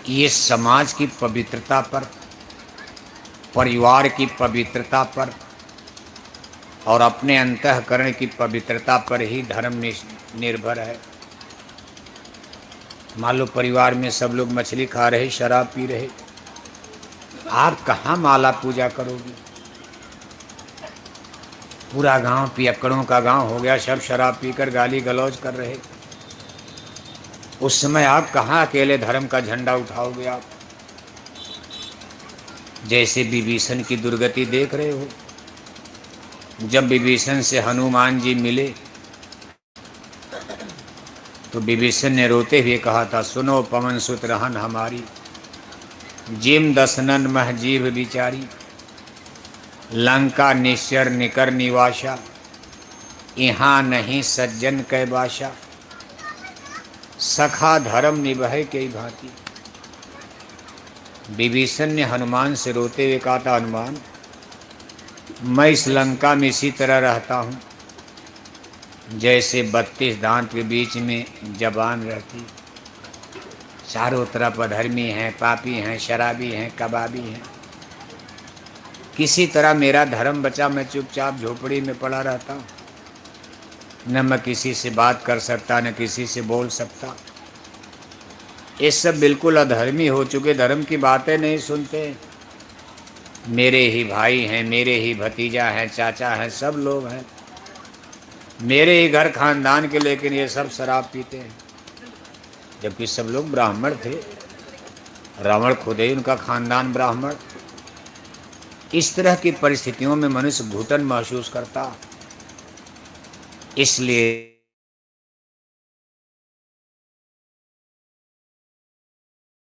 ये समाज की पवित्रता पर, परिवार की पवित्रता पर और अपने अंतःकरण की पवित्रता पर ही धर्म निर्भर है। मान लो परिवार में सब लोग मछली खा रहे, शराब पी रहे, आप कहाँ माला पूजा करोगे? पूरा गांव पियक्कड़ों का गांव हो गया, सब शराब पीकर गाली गलौज कर रहे। उस समय आप कहाँ अकेले धर्म का झंडा उठाओगे? आप जैसे विभीषण की दुर्गति देख रहे हो। जब विभीषण से हनुमान जी मिले तो विभीषण ने रोते हुए कहा था, सुनो पवन सुत रहन हमारी, जिम दसनन मह जीव बिचारी, लंका निश्चर निकर निवासा, यहाँ नहीं सज्जन कै बाशा, सखा धर्म निभय कई भांति। विभीषण ने हनुमान से रोते हुए कहा था, हनुमान मैं इस लंका में इसी तरह रहता हूँ जैसे 32 दांत के बीच में जबान रहती। चारों तरफ अधर्मी हैं, पापी हैं, शराबी हैं, कबाबी हैं। किसी तरह मेरा धर्म बचा, मैं चुपचाप झोपड़ी में पड़ा रहता हूँ। न मैं किसी से बात कर सकता, न किसी से बोल सकता। ये सब बिल्कुल अधर्मी हो चुके, धर्म की बातें नहीं सुनते। मेरे ही भाई हैं, मेरे ही भतीजा हैं, चाचा हैं, सब लोग हैं, मेरे ही घर खानदान के, लेकिन ये सब शराब पीते हैं। जबकि सब लोग ब्राह्मण थे, रावण खुद ही उनका खानदान ब्राह्मण। इस तरह की परिस्थितियों में मनुष्य घुटन महसूस करता। इसलिए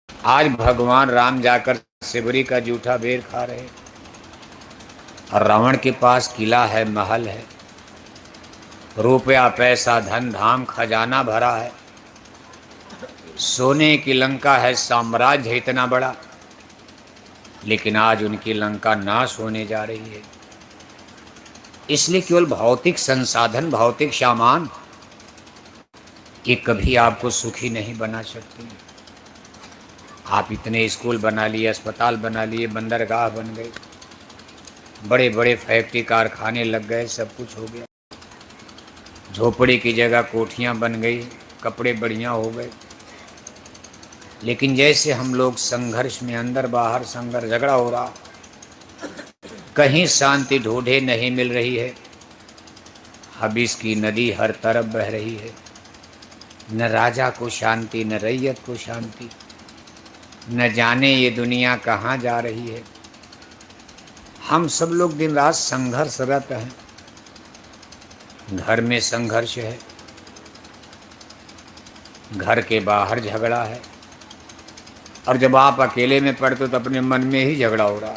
आज भगवान राम जाकर सिबरी का जूठा बेर खा रहे, और रावण के पास किला है, महल है, रुपया पैसा धन धाम खजाना भरा है, सोने की लंका है, साम्राज्य इतना बड़ा, लेकिन आज उनकी लंका नाश होने जा रही है। इसलिए केवल भौतिक संसाधन, भौतिक सामान, ये कभी आपको सुखी नहीं बना सकती। आप इतने स्कूल बना लिए, अस्पताल बना लिए, बंदरगाह बन गए, बड़े बड़े फैक्ट्री कारखाने लग गए, सब कुछ हो गया। झोपड़ी की जगह कोठियाँ बन गई, कपड़े बढ़िया हो गए, लेकिन जैसे हम लोग संघर्ष में, अंदर बाहर संघर्ष, झगड़ा हो रहा, कहीं शांति ढूंढे नहीं मिल रही है। हबीस की नदी हर तरफ बह रही है। न राजा को शांति, न रैयत को शांति, न जाने ये दुनिया कहाँ जा रही है। हम सब लोग दिन रात संघर्षरत हैं। घर में संघर्ष है, घर के बाहर झगड़ा है, और जब आप अकेले में पड़ते तो अपने मन में ही झगड़ा हो रहा,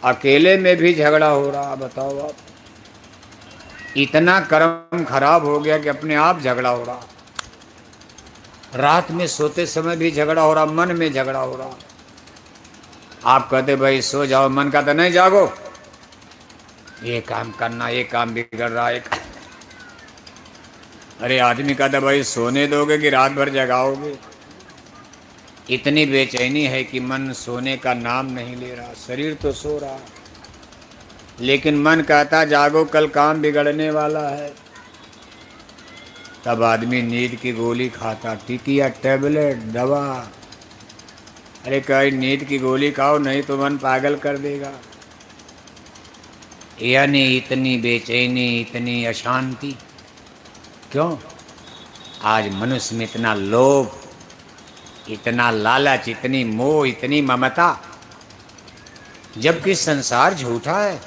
अकेले में भी झगड़ा हो रहा। बताओ आप, इतना कर्म खराब हो गया कि अपने आप झगड़ा हो रहा। रात में सोते समय भी झगड़ा हो रहा, मन में झगड़ा हो रहा। आप कहते भाई सो जाओ, मन कहता नहीं जागो, ये काम करना, ये काम बिगड़ रहा है। अरे आदमी कहता भाई सोने दोगे कि रात भर जगाओगे? इतनी बेचैनी है कि मन सोने का नाम नहीं ले रहा। शरीर तो सो रहा, लेकिन मन कहता जागो, कल काम बिगड़ने वाला है। तब आदमी नींद की गोली खाता, टिकिया, टैबलेट, दवा। अरे कहीं नींद की गोली खाओ, नहीं तो मन पागल कर देगा। यानी इतनी बेचैनी, इतनी अशांति क्यों? आज मनुष्य में इतना लोभ, इतना लालच, इतनी मोह, इतनी ममता, जबकि संसार झूठा है।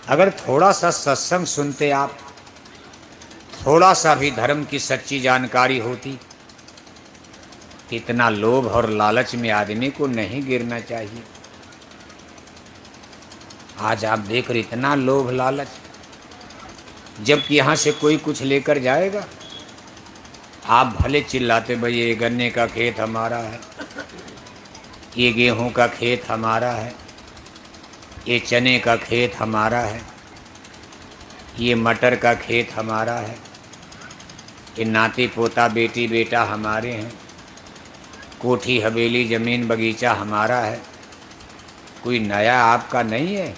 अगर थोड़ा सा सत्संग सुनते आप, थोड़ा सा भी धर्म की सच्ची जानकारी होती, इतना लोभ और लालच में आदमी को नहीं गिरना चाहिए। आज आप देख रहे इतना लोभ लालच, जबकि यहाँ से कोई कुछ लेकर जाएगा, आप भले चिल्लाते भाई ये गन्ने का खेत हमारा है, ये गेहूं का खेत हमारा है, ये चने का खेत हमारा है, ये मटर का खेत हमारा है, ये नाती पोता बेटी बेटा हमारे हैं। कोठी हवेली जमीन बगीचा हमारा है, कोई नया आपका नहीं है।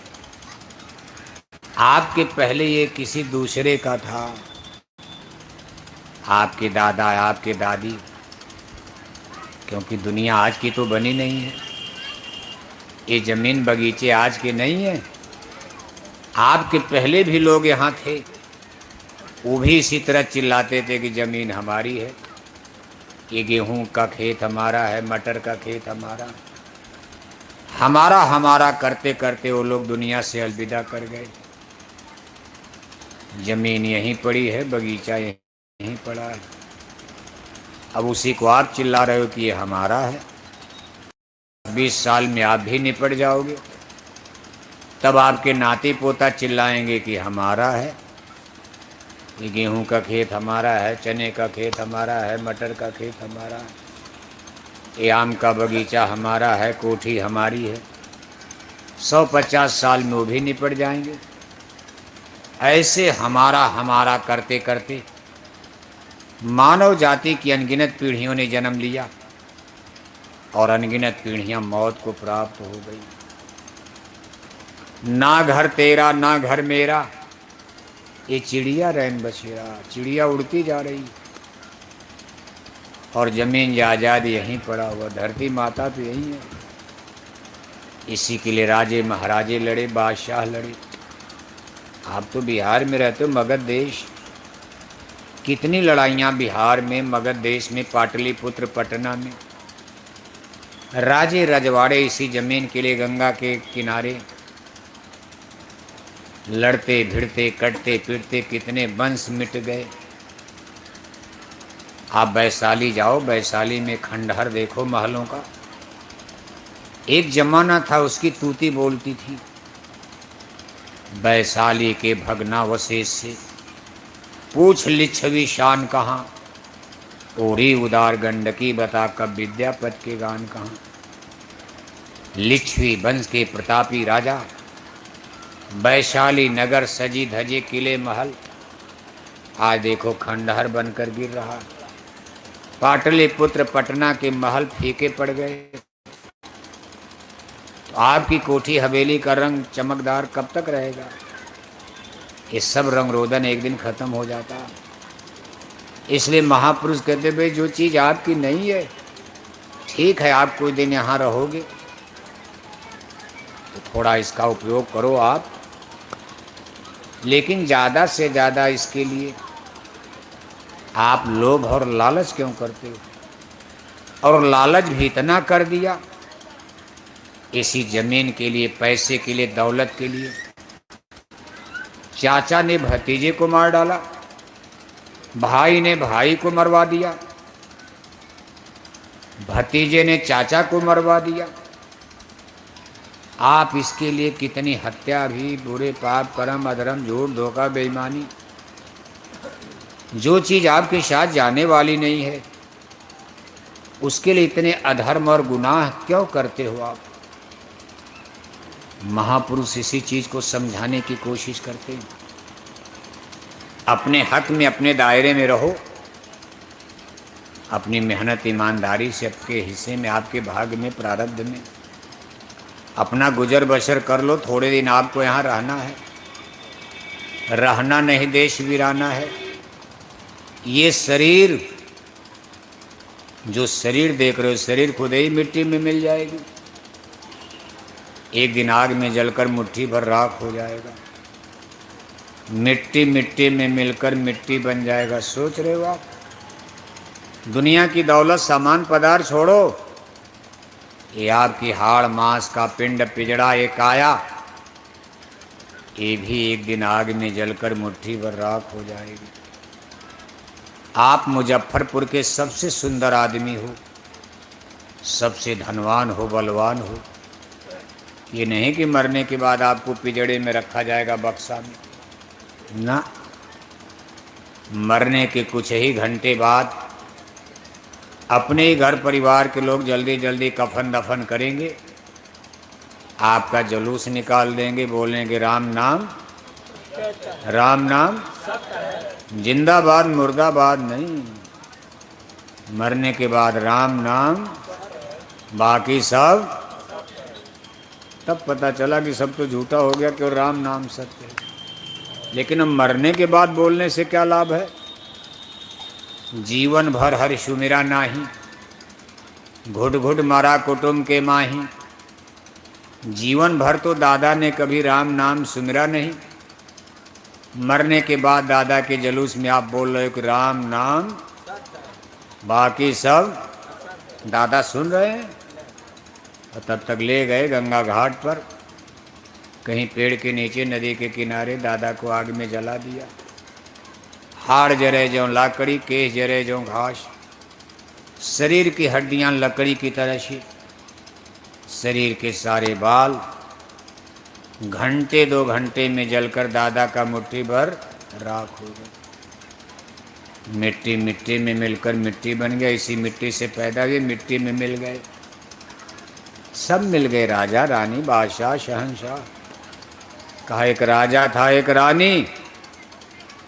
आपके पहले ये किसी दूसरे का था, आपके दादा आपके दादी, क्योंकि दुनिया आज की तो बनी नहीं है, ये जमीन बगीचे आज के नहीं है। आपके पहले भी लोग यहाँ थे, वो भी इसी तरह चिल्लाते थे कि ज़मीन हमारी है, ये गेहूं का खेत हमारा है, मटर का खेत हमारा। हमारा हमारा करते करते वो लोग दुनिया से अलविदा कर गए। ज़मीन यहीं पड़ी है, बगीचा यहीं पड़ा है। अब उसी को आप चिल्ला रहे हो कि ये हमारा है। 20 साल में आप भी निपट जाओगे, तब आपके नाती पोता चिल्लाएंगे कि हमारा है, ये गेहूं का खेत हमारा है, चने का खेत हमारा है, मटर का खेत हमारा है, ये आम का बगीचा हमारा है, कोठी हमारी है। 150 साल में वो भी निपट जाएंगे। ऐसे हमारा हमारा करते करते मानव जाति की अनगिनत पीढ़ियों ने जन्म लिया और अनगिनत पीढ़ियां मौत को प्राप्त हो गई। ना घर तेरा ना घर मेरा, ये चिड़िया रैन बसेरा, चिड़िया उड़ती जा रही और जमीन जायदाद यहीं पड़ा हुआ, धरती माता तो यहीं है। इसी के लिए राजे महाराजे लड़े, बादशाह लड़े। आप तो बिहार में रहते हो, मगध देश, कितनी लड़ाइयाँ बिहार में, मगध देश में, पाटलिपुत्र पटना में। राजे रजवाड़े इसी जमीन के लिए गंगा के किनारे लड़ते भिड़ते कटते पीटते कितने वंश मिट गए। आप वैशाली जाओ, वैशाली में खंडहर देखो महलों का। एक जमाना था उसकी तूती बोलती थी, वैशाली के भग्नावशेष से पूछ लिच्छवी शान कहाँ, ओढ़ी उदार गंडकी बता कब विद्यापति के गान कहाँ। लिच्छवी वंश के प्रतापी राजा, वैशाली नगर सजी धजे किले महल, आज देखो खंडहर बनकर गिर रहा। पाटलिपुत्र पटना के महल फीके पड़ गए, तो आपकी कोठी हवेली का रंग चमकदार कब तक रहेगा? ये सब रंग रोदन एक दिन खत्म हो जाता। इसलिए महापुरुष कहते भाई जो चीज़ आपकी नहीं है, ठीक है आप कोई दिन यहाँ रहोगे तो थोड़ा इसका उपयोग करो आप, लेकिन ज़्यादा से ज़्यादा इसके लिए आप लोभ और लालच क्यों करते हो? और लालच भी इतना कर दिया इसी जमीन के लिए, पैसे के लिए, दौलत के लिए। चाचा ने भतीजे को मार डाला, भाई ने भाई को मरवा दिया, भतीजे ने चाचा को मरवा दिया। आप इसके लिए कितनी हत्या भी, बुरे पाप कर्म अधर्म झूठ धोखा बेईमानी, जो चीज़ आपके साथ जाने वाली नहीं है उसके लिए इतने अधर्म और गुनाह क्यों करते हो आप? महापुरुष इसी चीज़ को समझाने की कोशिश करते हैं। अपने हक में अपने दायरे में रहो, अपनी मेहनत ईमानदारी से आपके हिस्से में, आपके भाग्य में, प्रारब्ध में अपना गुजर बसर कर लो। थोड़े दिन आपको यहाँ रहना है, रहना नहीं देश वीराना है। ये शरीर, जो शरीर देख रहे हो, शरीर खुद ही मिट्टी में मिल जाएगी, एक दिन आग में जलकर मुट्ठी भर राख हो जाएगा, मिट्टी मिट्टी में मिलकर मिट्टी बन जाएगा। सोच रहे हो आप? दुनिया की दौलत सामान पदार्थ छोड़ो, ये आपकी हाड़ मांस का पिंड पिजड़ा, ये काया, ये भी एक दिन आग में जलकर मुट्ठी भर राख हो जाएगी। आप मुजफ्फरपुर के सबसे सुंदर आदमी हो, सबसे धनवान हो, बलवान हो, ये नहीं कि मरने के बाद आपको पिजड़े में रखा जाएगा बक्सा में, ना, मरने के कुछ ही घंटे बाद अपने ही घर परिवार के लोग जल्दी जल्दी कफन दफन करेंगे, आपका जुलूस निकाल देंगे, बोलेंगे राम नाम, राम नाम जिंदाबाद, मुर्दाबाद नहीं। मरने के बाद राम नाम बाकी सब। तब पता चला कि सब तो झूठा हो गया, क्यों राम नाम सत्य है। लेकिन अब मरने के बाद बोलने से क्या लाभ है। जीवन भर हर सुमिरा नाही, घुट घुट मारा कुटुंब के माही। जीवन भर तो दादा ने कभी राम नाम सुमिरा नहीं, मरने के बाद दादा के जुलूस में आप बोल रहे हो कि राम नाम, बाकी सब। दादा सुन रहे हैं। और तब तक ले गए गंगा घाट पर, कहीं पेड़ के नीचे नदी के किनारे दादा को आग में जला दिया। हाड़ जरे जो लाकड़ी, केस जरे जो घास, शरीर की हड्डियां लकड़ी की तरह से, शरीर के सारे बाल घंटे 2 घंटे में जलकर दादा का मुट्ठी भर राख हो गए। मिट्टी मिट्टी में मिलकर मिट्टी बन गया। इसी मिट्टी से पैदा हुए, मिट्टी में मिल गए। सब मिल गए, राजा रानी बादशाह शहंशाह। कहा एक राजा था एक रानी,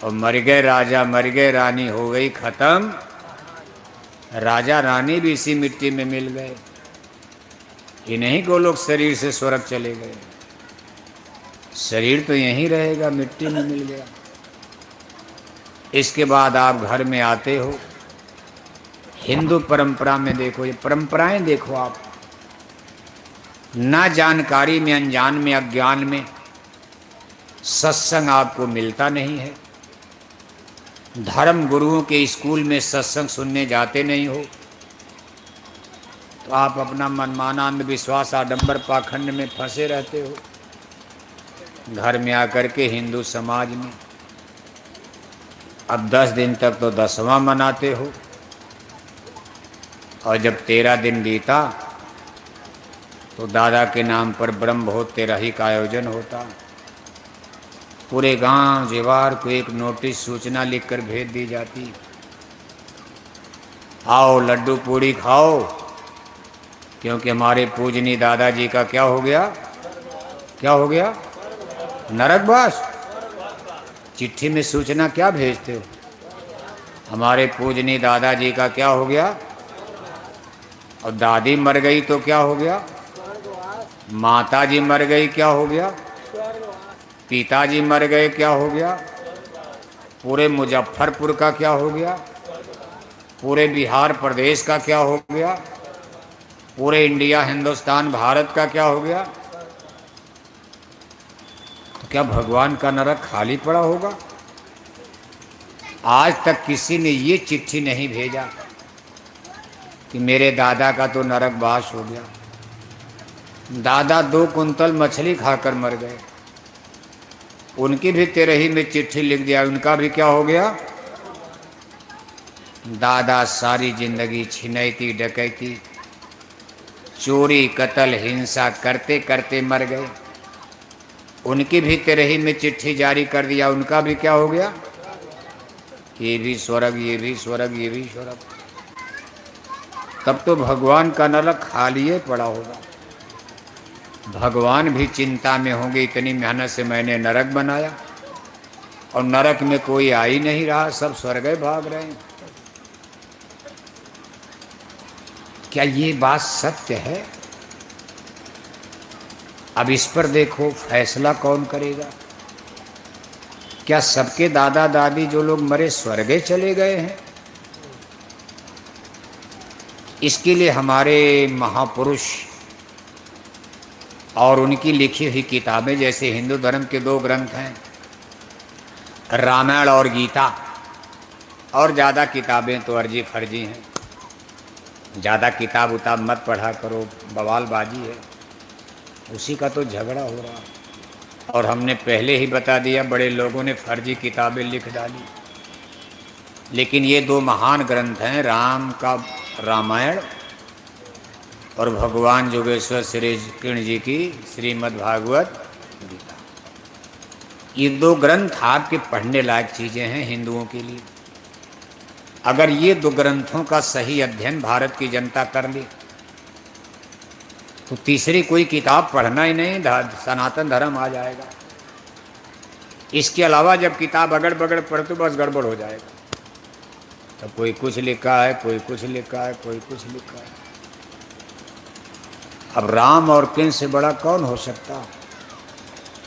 और मर गए राजा मर गए रानी, हो गई खत्म। राजा रानी भी इसी मिट्टी में मिल गए। ये नहीं को लोग शरीर से स्वर्ग चले गए, शरीर तो यहीं रहेगा, मिट्टी में मिल गया। इसके बाद आप घर में आते हो। हिंदू परंपरा में देखो, ये परंपराएं देखो आप, ना जानकारी में, अनजान में, अज्ञान में सत्संग आपको मिलता नहीं है। धर्म गुरुओं के स्कूल में सत्संग सुनने जाते नहीं हो, तो आप अपना मनमाना अंधविश्वास आडंबर पाखंड में फंसे रहते हो। घर में आकर के हिंदू समाज में अब 10 दिन तक तो 10वां मनाते हो, और जब 13 दिन बीता तो दादा के नाम पर ब्रह्म बहुत तेरही का आयोजन होता। पूरे गांव जेवार को एक नोटिस सूचना लिखकर भेज दी जाती, आओ लड्डू पूड़ी खाओ, क्योंकि हमारे पूजनी दादाजी का क्या हो गया, क्या हो गया, नरकवास। चिट्ठी में सूचना क्या भेजते हो, हमारे पूजनी दादाजी का क्या हो गया। और दादी मर गई तो क्या हो गया, माताजी मर गई क्या हो गया, पिताजी मर गए क्या हो गया, पूरे मुजफ्फरपुर का क्या हो गया, पूरे बिहार प्रदेश का क्या हो गया, पूरे इंडिया हिंदुस्तान भारत का क्या हो गया। तो क्या भगवान का नरक खाली पड़ा होगा। आज तक किसी ने ये चिट्ठी नहीं भेजा कि मेरे दादा का तो नरकवास हो गया, दादा 2 कुंतल मछली खाकर मर गए, उनकी भी तेरही में चिट्ठी लिख दिया, उनका भी क्या हो गया। दादा सारी जिंदगी छिनैती डकैती चोरी कत्ल हिंसा करते करते मर गए, उनकी भी तेरही में चिट्ठी जारी कर दिया, उनका भी क्या हो गया। ये भी स्वर्ग, ये भी स्वर्ग, ये भी स्वर्ग। तब तो भगवान का नरक खाली पड़ा होगा। भगवान भी चिंता में होंगे, इतनी मेहनत से मैंने नरक बनाया और नरक में कोई आ ही नहीं रहा, सब स्वर्ग भाग रहे हैं। क्या ये बात सत्य है। अब इस पर देखो फैसला कौन करेगा। क्या सबके दादा दादी जो लोग मरे स्वर्गे चले गए हैं। इसके लिए हमारे महापुरुष और उनकी लिखी हुई किताबें, जैसे हिंदू धर्म के 2 ग्रंथ हैं, रामायण और गीता, और ज़्यादा किताबें तो अर्जी फर्जी हैं। ज़्यादा किताब उताब मत पढ़ा करो, बवालबाजी है, उसी का तो झगड़ा हो रहा। और हमने पहले ही बता दिया, बड़े लोगों ने फर्जी किताबें लिख डाली। लेकिन ये 2 महान ग्रंथ हैं, राम का रामायण और भगवान योगेश्वर श्री कृष्ण जी की श्रीमद् भागवत गीता। ये 2 ग्रंथ आपके पढ़ने लायक चीज़ें हैं हिंदुओं के लिए। अगर ये 2 ग्रंथों का सही अध्ययन भारत की जनता कर ले तो तीसरी कोई किताब पढ़ना ही नहीं, सनातन धर्म आ जाएगा। इसके अलावा जब किताब अगड़ बगड़ पढ़े तो बस गड़बड़ हो जाएगा। तो कोई कुछ लिखा है, कोई कुछ लिखा है, कोई कुछ लिखा है। अब राम और कृष्ण से बड़ा कौन हो सकता।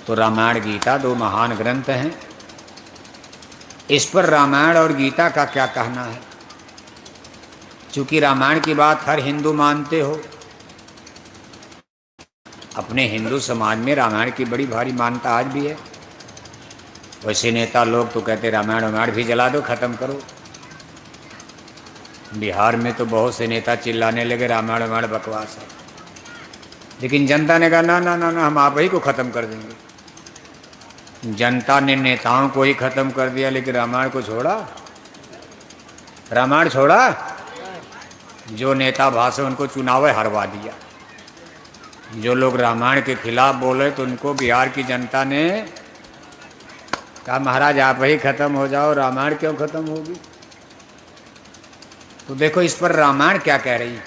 तो रामायण गीता दो महान ग्रंथ हैं। इस पर रामायण और गीता का क्या कहना है। चूंकि रामायण की बात हर हिंदू मानते हो, अपने हिंदू समाज में रामायण की बड़ी भारी मान्यता आज भी है। वैसे नेता लोग तो कहते रामायण भी जला दो, खत्म करो। बिहार में तो बहुत से नेता चिल्लाने लगे रामायण बकवास है, लेकिन जनता ने कहा ना ना ना ना, हम आप ही को खत्म कर देंगे। जनता ने नेताओं को ही खत्म कर दिया, लेकिन रामायण को छोड़ा। रामायण छोड़ा। जो नेता भाषण उनको चुनाव हरवा दिया। जो लोग रामायण के खिलाफ बोले तो उनको बिहार की जनता ने कहा महाराज आप ही खत्म हो जाओ, रामायण क्यों खत्म होगी। तो देखो इस पर रामायण क्या कह रही।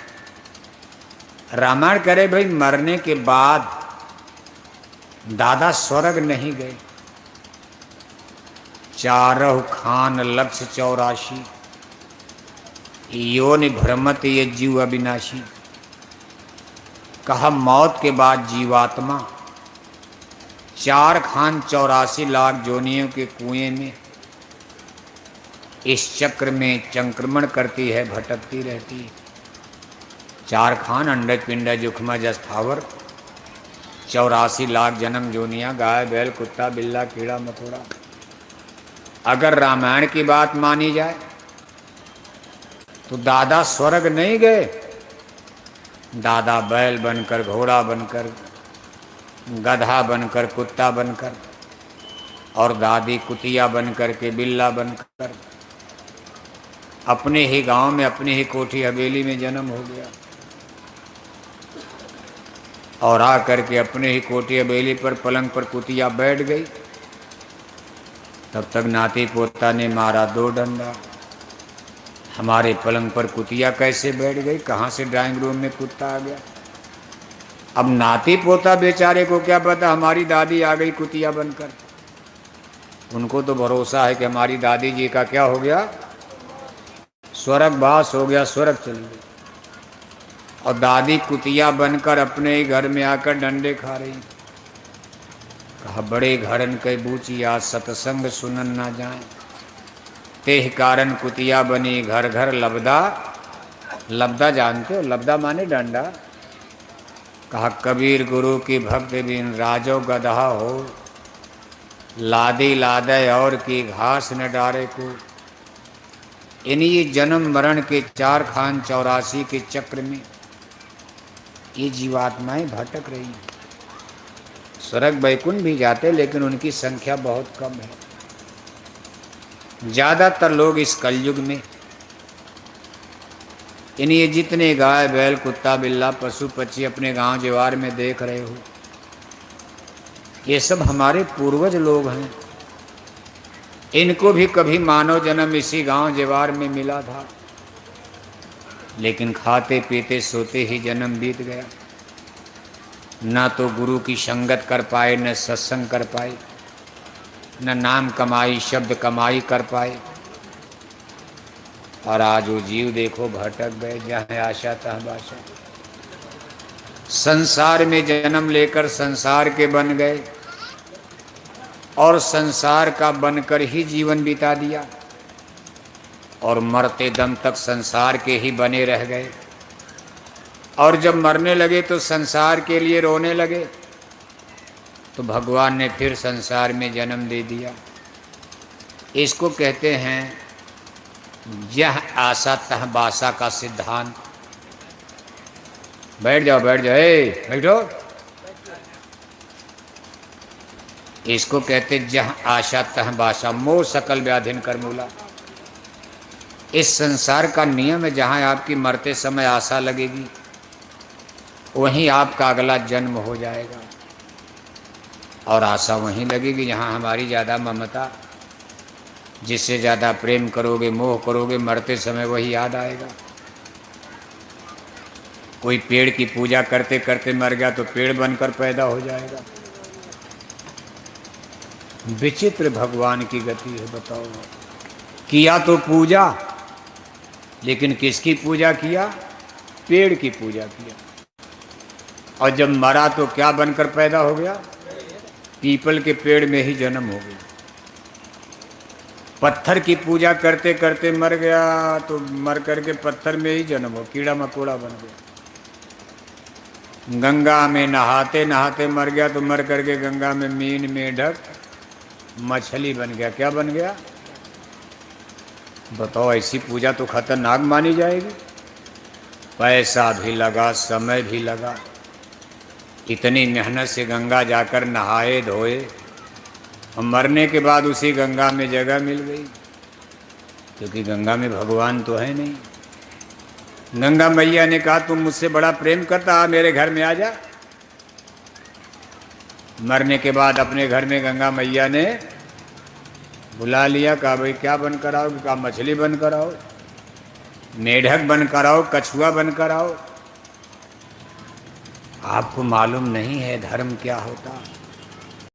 रामायण कह रहे भाई मरने के बाद दादा स्वर्ग नहीं गए। चारह खान लक्ष्य 84 योनि भ्रमत ये जीव अविनाशी। कहा मौत के बाद जीवात्मा 4 खान 84 लाख जोनियों के कुएं में इस चक्र में संक्रमण करती है, भटकती रहती है। 4 खान अंडज पिंडज जुखमज स्थावर 84 लाख जन्म जोनियां, गाय बैल कुत्ता बिल्ला कीड़ा मकोड़ा। अगर रामायण की बात मानी जाए तो दादा स्वर्ग नहीं गए। दादा बैल बनकर, घोड़ा बनकर, गधा बनकर, कुत्ता बनकर, और दादी कुतिया बनकर के, बिल्ला बनकर अपने ही गांव में, अपने ही कोठी हवेली में जन्म हो गया। और आ करके अपने ही कोठी हवेली पर पलंग पर कुतिया बैठ गई। तब तक नाती पोता ने मारा 2 डंडा। हमारे पलंग पर कुतिया कैसे बैठ गई, कहाँ से ड्राइंग रूम में कुत्ता आ गया। अब नाती पोता बेचारे को क्या पता हमारी दादी आ गई कुतिया बनकर। उनको तो भरोसा है कि हमारी दादी जी का क्या हो गया, स्वर्गवास हो गया, स्वर्ग चली गई। और दादी कुतिया बनकर अपने ही घर में आकर डंडे खा रही। कहा बड़े घरन के बूचिया सत्संग सुनन ना जाए, तेह कारण कुतिया बनी घर घर लबदा। लबदा जानते हो, लबदा माने डंडा। कहा कबीर गुरु की भक्ति बिन राजो गधा हो, लादी लादे और की घास न डारे को। इन्हीं जन्म मरण के 4 खान 84 के चक्र में ये जीवात्माएं भटक रही हैं। स्वर्ग बैकुंठ भी जाते लेकिन उनकी संख्या बहुत कम है। ज़्यादातर लोग इस कलयुग में इन्हीं जितने गाय बैल कुत्ता बिल्ला पशु पक्षी अपने गांव जवार में देख रहे हो, ये सब हमारे पूर्वज लोग हैं। इनको भी कभी मानव जन्म इसी गांव जवार में मिला था, लेकिन खाते पीते सोते ही जन्म बीत गया। न तो गुरु की संगत कर पाए, न सत्संग कर पाए, न नाम कमाई शब्द कमाई कर पाए। और आज वो जीव देखो भटक गए, जहाँ आशा तहाँ बाशा। संसार में जन्म लेकर संसार के बन गए और संसार का बनकर ही जीवन बिता दिया, और मरते दम तक संसार के ही बने रह गए। और जब मरने लगे तो संसार के लिए रोने लगे, तो भगवान ने फिर संसार में जन्म दे दिया। इसको कहते हैं यह आशा तह बासा का सिद्धांत। बैठ जाओ बैठ जाओ, बैठो। इसको कहते जह आशा तह बासा, मोह सकल व्याधिन कर मूला। इस संसार का नियम है, जहाँ आपकी मरते समय आशा लगेगी वहीं आपका अगला जन्म हो जाएगा। और आशा वहीं लगेगी जहाँ हमारी ज़्यादा ममता, जिससे ज़्यादा प्रेम करोगे, मोह करोगे, मरते समय वही याद आएगा। कोई पेड़ की पूजा करते करते मर गया तो पेड़ बनकर पैदा हो जाएगा। विचित्र भगवान की गति है, बताओ। किया तो पूजा, लेकिन किसकी पूजा किया? पेड़ की पूजा किया। और जब मरा तो क्या बनकर पैदा हो गया? पीपल के पेड़ में ही जन्म हो गया। पत्थर की पूजा करते करते मर गया तो मर करके पत्थर में ही जन्म हो, कीड़ा मकोड़ा बन गया। गंगा में नहाते नहाते मर गया तो मर करके गंगा में मीन मेढक मछली बन गया। क्या बन गया? बताओ, ऐसी पूजा तो खतरनाक मानी जाएगी। पैसा भी लगा, समय भी लगा, इतनी मेहनत से गंगा जाकर नहाए धोए और मरने के बाद उसी गंगा में जगह मिल गई, क्योंकि गंगा में भगवान तो है नहीं। गंगा मैया ने कहा तुम मुझसे बड़ा प्रेम करता, मेरे घर में आ जा। मरने के बाद अपने घर में गंगा मैया ने बुला लिया। कहा भाई क्या बनकर आओ? कहा मछली बनकर आओ, मेढक बनकर आओ, कछुआ बनकर आओ। आपको मालूम नहीं है धर्म क्या होता।